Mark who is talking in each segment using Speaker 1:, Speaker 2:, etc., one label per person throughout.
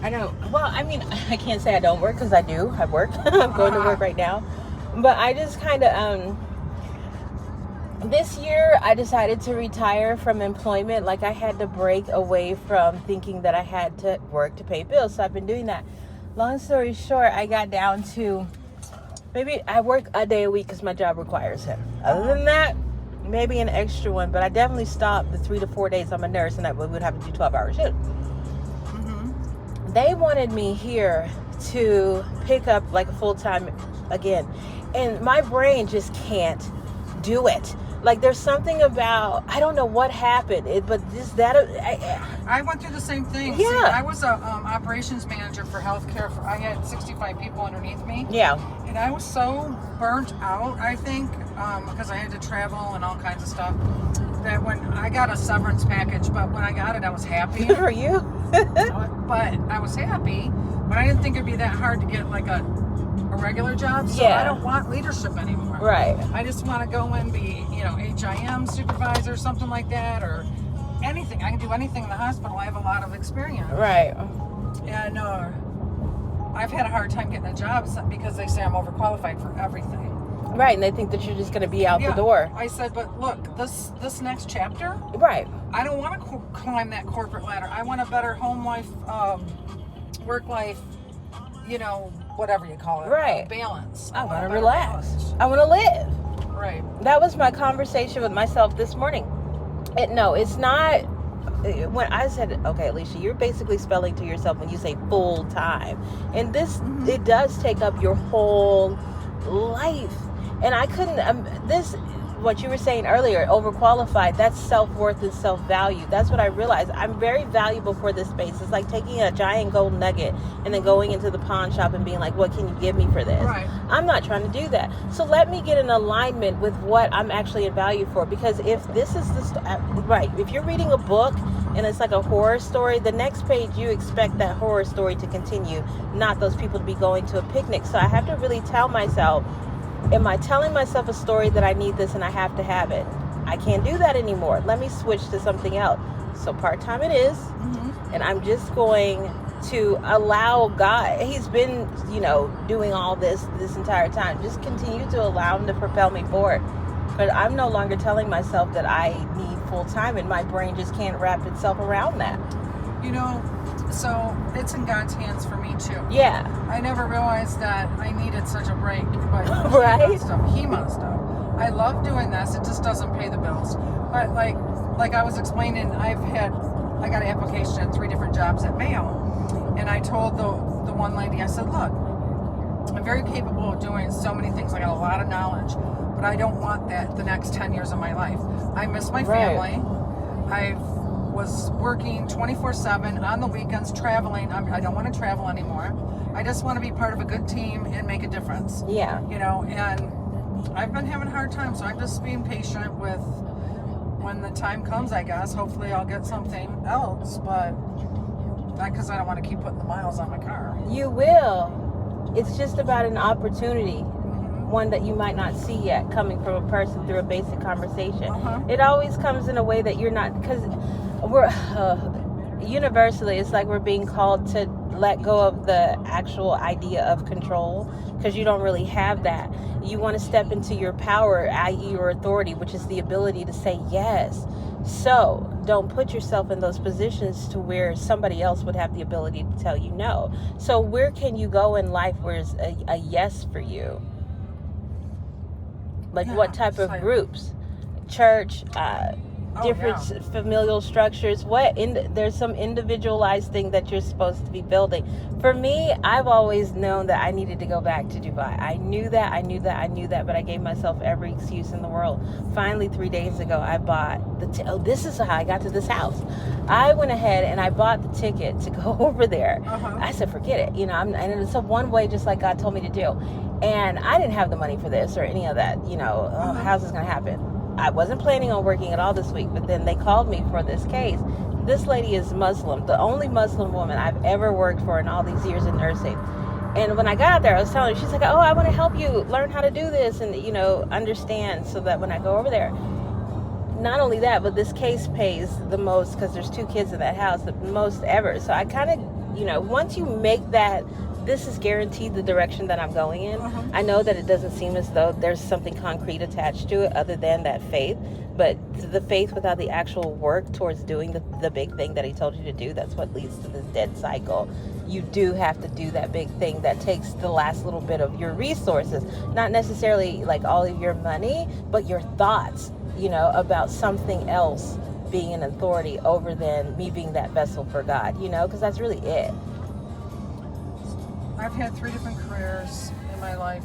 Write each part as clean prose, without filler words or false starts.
Speaker 1: I know. Well, I mean, I can't say I don't work because I do. I work. I'm going to work right now. But I just kind of, this year I decided to retire from employment. Like I had to break away from thinking that I had to work to pay bills. So I've been doing that. Long story short, I got down to maybe I work a day a week because my job requires it. Other than that, maybe an extra one. But I definitely stopped the 3 to 4 days I'm a nurse and I would have to do 12-hour shifts. They wanted me here to pick up like a full-time again. And my brain just can't do it. Like there's something about, I don't know what happened, but just that.
Speaker 2: I went through the same thing.
Speaker 1: Yeah.
Speaker 2: See, I was a operations manager for healthcare. I had 65 people underneath me.
Speaker 1: Yeah.
Speaker 2: And I was so burnt out, I think, because I had to travel and all kinds of stuff, that when I got a severance package, but when I got it, I was happy.
Speaker 1: Good for you.
Speaker 2: But I was happy, but I didn't think it'd be that hard to get like a regular job. So
Speaker 1: Yeah.
Speaker 2: I don't want leadership anymore.
Speaker 1: Right.
Speaker 2: I just want to go and be, HIM supervisor, something like that, or anything. I can do anything in the hospital. I have a lot of experience.
Speaker 1: Right.
Speaker 2: And I've had a hard time getting a job because they say I'm overqualified for everything.
Speaker 1: Right, and they think that you're just going to be out the door.
Speaker 2: I said, but look, this next chapter,
Speaker 1: right.
Speaker 2: I don't want to climb that corporate ladder. I want a better home life, work life, whatever you call it.
Speaker 1: Right.
Speaker 2: Balance.
Speaker 1: I want to relax. I want to live.
Speaker 2: Right.
Speaker 1: That was my conversation with myself this morning. It's not. When I said, okay, Alicia, you're basically spelling to yourself when you say full time. And this, it does take up your whole life. And I couldn't, what you were saying earlier, overqualified, that's self-worth and self-value. That's what I realized. I'm very valuable for this space. It's like taking a giant gold nugget and then going into the pawn shop and being like, what can you give me for this?
Speaker 2: Right.
Speaker 1: I'm not trying to do that. So let me get in alignment with what I'm actually in value for. Because if this is if you're reading a book and it's like a horror story, the next page you expect that horror story to continue, not those people to be going to a picnic. So I have to really tell myself, am I telling myself a story that I need this and I have to have it? I can't do that anymore. Let me switch to something else. So part-time it is. And I'm just going to allow God. He's been, doing all this entire time. Just continue to allow him to propel me forward. But I'm no longer telling myself that I need full-time, and my brain just can't wrap itself around that.
Speaker 2: So it's in God's hands for me too.
Speaker 1: Yeah.
Speaker 2: I never realized that I needed such a break, but
Speaker 1: right?
Speaker 2: He must have. I love doing this. It just doesn't pay the bills. But like I was explaining, I got an application at 3 different jobs at Mayo, and I told the one lady, I said, look, I'm very capable of doing so many things. I got a lot of knowledge, but I don't want that the next 10 years of my life. I miss my family. I was working 24/7 on the weekends, traveling. I don't want to travel anymore. I just want to be part of a good team and make a difference.
Speaker 1: Yeah.
Speaker 2: And I've been having a hard time, so I'm just being patient with when the time comes, I guess. Hopefully I'll get something else, but not because I don't want to keep putting the miles on my car.
Speaker 1: You will. It's just about an opportunity. One that you might not see yet coming from a person through a basic conversation. It always comes in a way that you're not, because we're universally, it's like we're being called to let go of the actual idea of control, because you don't really have that. You want to step into your power, i.e. your authority, which is the ability to say yes. So don't put yourself in those positions to where somebody else would have the ability to tell you no. So where can you go in life where it's a yes for you? Like what type of groups? Church, different familial structures. There's some individualized thing that you're supposed to be building. For me, I've always known that I needed to go back to Dubai. I knew that, but I gave myself every excuse in the world. Finally, 3 days ago, I bought this is how I got to this house. I went ahead and I bought the ticket to go over there. I said, forget it. And it's a one way, just like God told me to do. And I didn't have the money for this or any of that. How's this going to happen? I wasn't planning on working at all this week, but then they called me for this case. This lady is Muslim, the only Muslim woman I've ever worked for in all these years in nursing. And when I got out there, I was telling her, she's like, oh, I want to help you learn how to do this and, understand, so that when I go over there, not only that, but this case pays the most, because there's 2 kids in that house, the most ever. So I kind of, you know, once you make that, this is guaranteed the direction that I'm going in. I know that it doesn't seem as though there's something concrete attached to it other than that faith, but the faith without the actual work towards doing the big thing that he told you to do, that's what leads to this dead cycle. You do have to do that big thing that takes the last little bit of your resources, not necessarily like all of your money, but your thoughts, you know, about something else being an authority over than me being that vessel for God, you know, because that's really it.
Speaker 2: I've had 3 different careers in my life,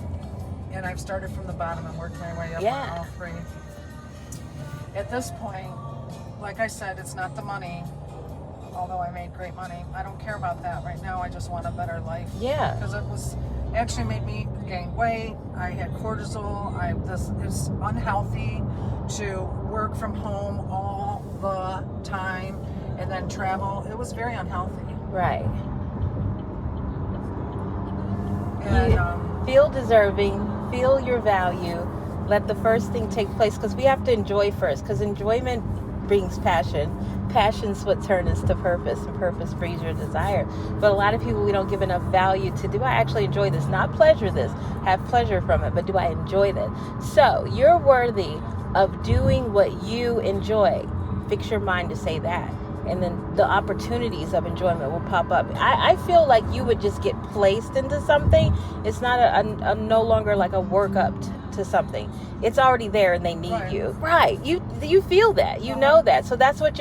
Speaker 2: and I've started from the bottom and worked my way up on all 3. At this point, like I said, it's not the money, although I made great money. I don't care about that right now. I just want a better life.
Speaker 1: Yeah.
Speaker 2: Because it was actually made me gain weight. I had cortisol. It's unhealthy to work from home all the time and then travel. It was very unhealthy.
Speaker 1: Right.
Speaker 2: And,
Speaker 1: feel deserving, feel your value, let the first thing take place, because we have to enjoy first, because enjoyment brings passion's what turns us to purpose, and purpose breeds your desire. But a lot of people, we don't give enough value to, do I actually enjoy this? Not pleasure this, have pleasure from it, but do I enjoy this? So you're worthy of doing what you enjoy. Fix your mind to say that, and then the opportunities of enjoyment will pop up. I feel like you would just get placed into something. It's not a no longer like a work up to something. It's already there and they need you. Right. You feel that. You know that. So that's what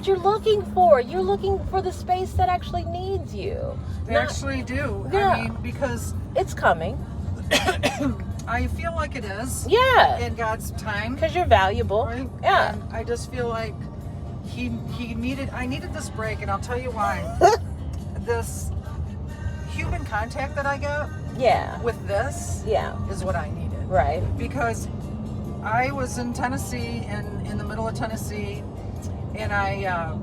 Speaker 1: you're looking for. You're looking for the space that actually needs you.
Speaker 2: They actually do.
Speaker 1: Yeah.
Speaker 2: I mean, because
Speaker 1: it's coming.
Speaker 2: I feel like it is.
Speaker 1: Yeah.
Speaker 2: In God's time.
Speaker 1: Because you're valuable.
Speaker 2: Right?
Speaker 1: Yeah.
Speaker 2: And I just feel like I needed this break, and I'll tell you why. This human contact that I get with this is what I needed.
Speaker 1: Right.
Speaker 2: Because I was in Tennessee, in the middle of Tennessee, and I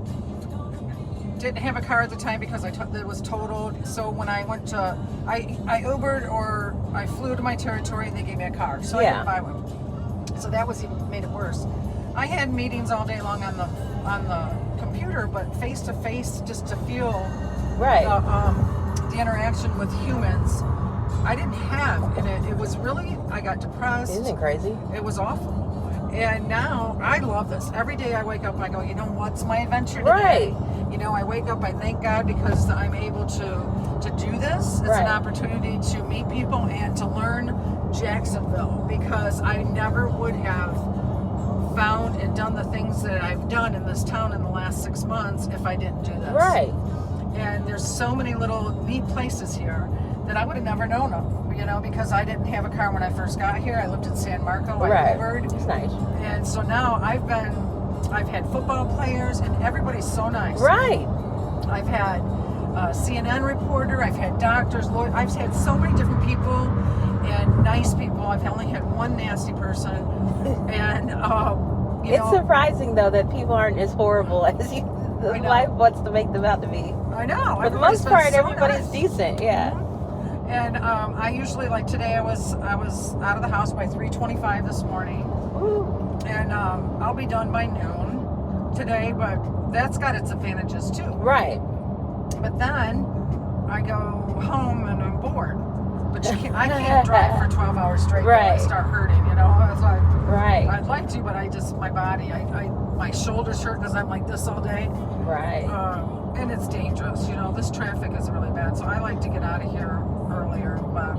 Speaker 2: didn't have a car at the time because it was totaled. So when I went to, I Ubered or I flew to my territory and they gave me a car. So I didn't buy one. So that made it worse. I had meetings all day long on the computer, but face to face, just to feel the interaction with humans, I didn't have. And it was really, I got depressed.
Speaker 1: Isn't it crazy?
Speaker 2: It was awful. And now I love this. Every day I wake up and I go, you know, what's my adventure today?
Speaker 1: Right.
Speaker 2: You know, I wake up, I thank God because I'm able to do this. It's an opportunity to meet people and to learn Jacksonville, because I never would have found and done the things that I've done in this town in the last 6 months if I didn't do this.
Speaker 1: Right.
Speaker 2: And there's so many little neat places here that I would have never known of, you know, because I didn't have a car when I first got here. I lived in San Marco. I Ubered.
Speaker 1: It's nice.
Speaker 2: And so now I've had football players, and everybody's so nice.
Speaker 1: Right.
Speaker 2: I've had a CNN reporter. I've had doctors, lawyers. I've had so many different people and nice people. I've only had one nasty person. And,
Speaker 1: it's surprising, though, that people aren't as horrible as life wants to make them out to be.
Speaker 2: I know.
Speaker 1: For the most part, everybody's decent. Yeah.
Speaker 2: And I usually, like today, I was out of the house by 3:25 this morning.
Speaker 1: Ooh.
Speaker 2: And I'll be done by noon today, but that's got its advantages too.
Speaker 1: Right.
Speaker 2: But then I go home and I'm bored. But I can't drive for 12 hours straight.
Speaker 1: Right.
Speaker 2: I start hurting, you know. It's like,
Speaker 1: right.
Speaker 2: I'd like to, but my body, my shoulders hurt because I'm like this all day.
Speaker 1: Right.
Speaker 2: And it's dangerous, you know. This traffic is really bad, so I like to get out of here earlier. But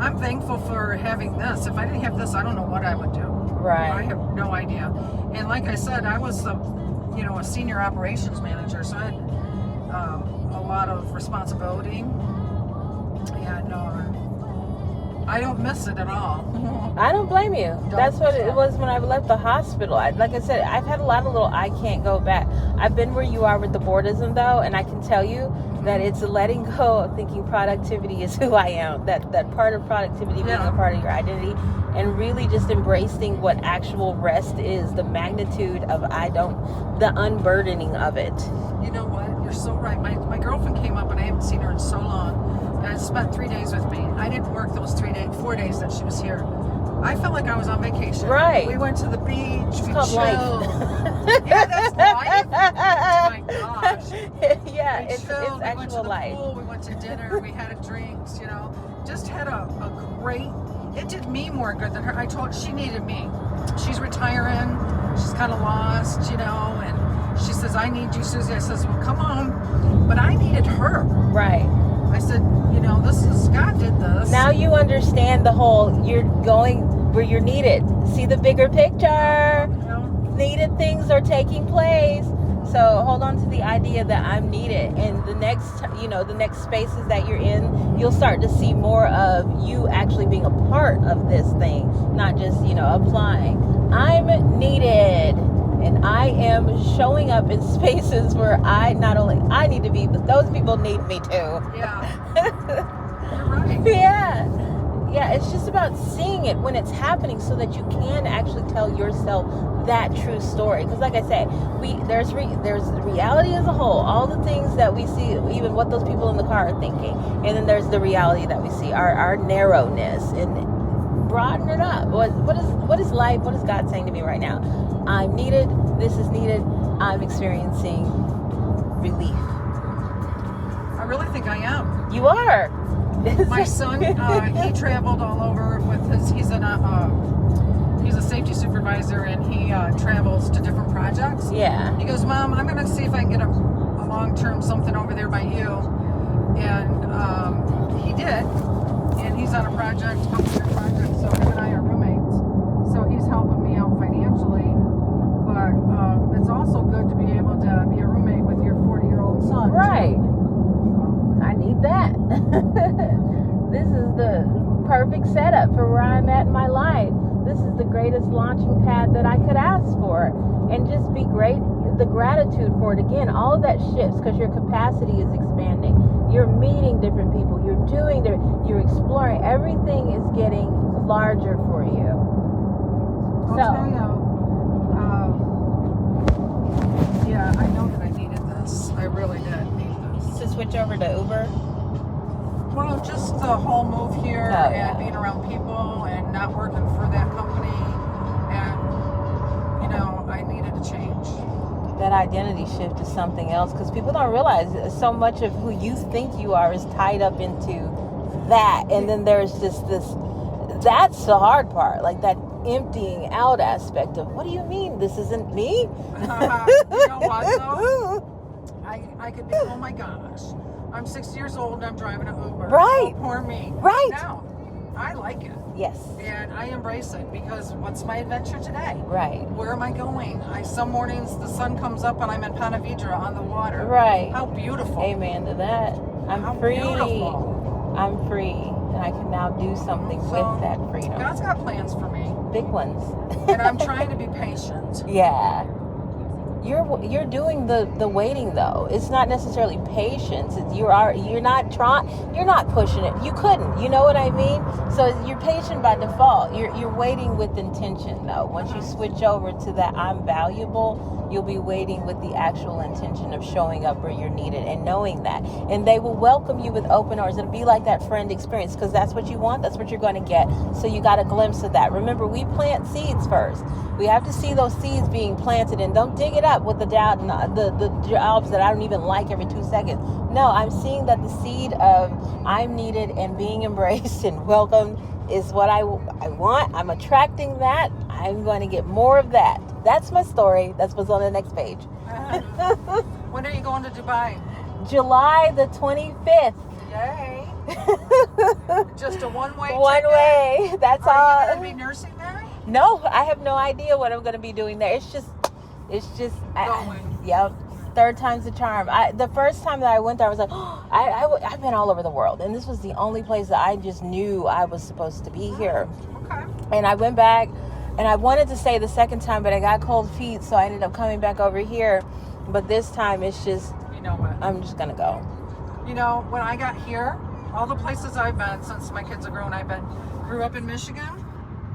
Speaker 2: I'm thankful for having this. If I didn't have this, I don't know what I would do.
Speaker 1: Right.
Speaker 2: I have no idea. And like I said, I was a senior operations manager, so I had a lot of responsibility, and I don't miss it at all.
Speaker 1: I don't blame you. That's what it was when I left the hospital. Like I said, I've had a lot of little I can't go back. I've been where you are with the boredom, though, and I can tell you that it's letting go of thinking productivity is who I am. That part of productivity being a part of your identity, and really just embracing what actual rest is, the magnitude of the unburdening of it.
Speaker 2: You know what? You're so right. My girlfriend came up, and I haven't seen her in so long. And spent 3 days with me. I didn't work those 4 days that she was here. I felt like I was on vacation.
Speaker 1: Right.
Speaker 2: We went to the beach.
Speaker 1: It's
Speaker 2: we
Speaker 1: called
Speaker 2: chilled.
Speaker 1: life.
Speaker 2: Yeah, that's life. Oh my gosh.
Speaker 1: Yeah,
Speaker 2: We
Speaker 1: it's
Speaker 2: chilled, we went to
Speaker 1: actual
Speaker 2: the
Speaker 1: life.
Speaker 2: pool, we went to dinner, we had drinks, just had a great, it did me more good than her. I told she needed me. She's retiring, she's kind of lost, and she says, I need you, Susie. I says, well, come on. But I needed her.
Speaker 1: Right.
Speaker 2: I said, God did this.
Speaker 1: Now you understand the whole, you're going where you're needed. See the bigger picture. Needed things are taking place. So hold on to the idea that I'm needed, and the next spaces that you're in, you'll start to see more of you actually being a part of this thing, not just applying. I'm needed, and I am showing up in spaces where I need to be, but those people need me too.
Speaker 2: Yeah, you're right.
Speaker 1: Yeah, it's just about seeing it when it's happening so that you can actually tell yourself that true story. Because like I said, there's the reality as a whole, all the things that we see, even what those people in the car are thinking, and then there's the reality that we see, our narrowness, and broaden it up. What is life? What is God saying to me right now? I'm needed. This is needed. I'm experiencing relief.
Speaker 2: I really think I am.
Speaker 1: You are.
Speaker 2: My son, he traveled all over with he's a safety supervisor, and he travels to different projects.
Speaker 1: Yeah.
Speaker 2: He goes, Mom, I'm going to see if I can get a long-term something over there by you. And he did. And he's on a project, so him and I are roommates. So he's helping me out financially. But it's also good to be able to be a roommate with your 40-year-old son.
Speaker 1: Right. I need that. This is the perfect setup for where I'm at in my life. This is the greatest launching pad that I could ask for. And just be great, the gratitude for it. Again, all of that shifts because your capacity is expanding. You're meeting different people. You're exploring. Everything is getting larger for you.
Speaker 2: I'll tell you, yeah, I know that I needed this. I really did need this.
Speaker 1: To switch over to Uber?
Speaker 2: Well, just the whole move here and being around people and not working for that company. And, I needed a change.
Speaker 1: That identity shift is something else, because people don't realize so much of who you think you are is tied up into that. And then there's just that's the hard part, like that emptying out aspect of, what do you mean this isn't me?
Speaker 2: You know what, though? I could be, oh my gosh, I'm 60 years old and I'm driving an Uber.
Speaker 1: Right.
Speaker 2: Oh, poor me.
Speaker 1: Right.
Speaker 2: Now, I like it.
Speaker 1: Yes.
Speaker 2: And I embrace it, because what's my adventure today?
Speaker 1: Right.
Speaker 2: Where am I going? Some mornings the sun comes up and I'm in Ponte Vedra on the water.
Speaker 1: Right.
Speaker 2: How beautiful.
Speaker 1: Amen to that.
Speaker 2: How
Speaker 1: free.
Speaker 2: beautiful.
Speaker 1: I'm free. And I can now do something with that freedom.
Speaker 2: God's got plans for me.
Speaker 1: Big ones.
Speaker 2: And I'm trying to be patient.
Speaker 1: Yeah. You're doing the waiting though. It's not necessarily patience. You're not pushing it. You couldn't. You know what I mean? So you're patient by default. You're waiting with intention though. Once you switch over to that I'm valuable, you'll be waiting with the actual intention of showing up where you're needed and knowing that. And they will welcome you with open arms. It'll be like that friend experience, because that's what you want. That's what you're going to get. So you got a glimpse of that. Remember, we plant seeds first. We have to see those seeds being planted, and don't dig it up with the doubt and the jobs that I don't even like every 2 seconds. No, I'm seeing that the seed of I'm needed and being embraced and welcomed is what I want. I'm attracting that. I'm going to get more of that. That's my story. That's what's on the next page.
Speaker 2: When are you going to Dubai?
Speaker 1: July the 25th.
Speaker 2: Yay. Just a one-way ticket?
Speaker 1: One way. That's all.
Speaker 2: Are you going to be nursing there?
Speaker 1: No, I have no idea what I'm going to be doing there. It's just
Speaker 2: going.
Speaker 1: Yeah, third time's the charm. The first time that I went there, I was like, I've been all over the world, and this was the only place that I just knew I was supposed to be here.
Speaker 2: Okay.
Speaker 1: And I went back, and I wanted to stay the second time, but I got cold feet, so I ended up coming back over here. But this time, it's just,
Speaker 2: you know what?
Speaker 1: I'm just gonna go.
Speaker 2: When I got here, all the places I've been since my kids are grown, I grew up in Michigan.